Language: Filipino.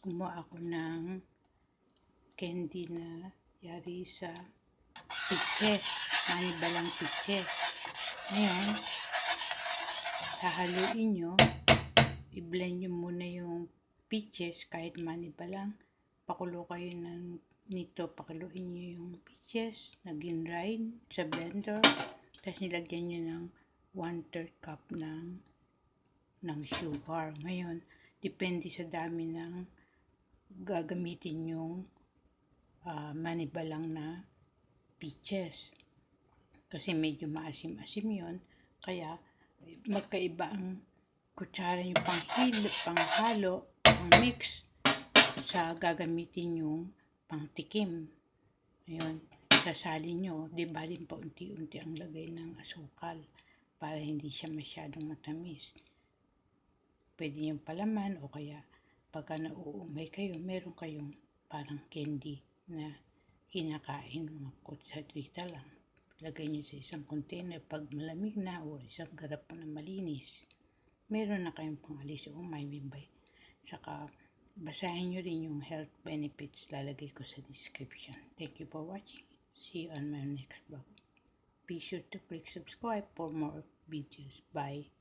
gumawa ako ng candy na yari sa pitches, manibalang pitches. Ngayon, hahaluin nyo, i-blend nyo muna yung pitches kahit manibalang. Pakulo kayo nito, pakuluin nyo yung pitches na ginrind sa blender. Tapos nilagyan nyo ng 1/3 cup ng sugar. Ngayon, depende sa dami ng gagamitin yung manibalang na pitches. Kasi medyo maasim-asim yon, kaya magkaiba ang kutsara nyo panghalo, pang mix sa gagamitin yung pangtikim. Ayun, sasalin nyo, di ba din paunti-unti ang lagay ng asukal para hindi siya masyadong matamis. Pwede yung palaman o kaya pagka nauumay kayo, meron kayong parang candy na kinakain, mga kutsarita lang. Lagay nyo sa isang container pag malamig na o isang garapon na malinis. Meron na kayong pangalis o may mimbay. Saka basahin nyo rin yung health benefits, lalagay ko sa description. Thank you for watching. See you on my next vlog. Be sure to click subscribe for more videos. Bye.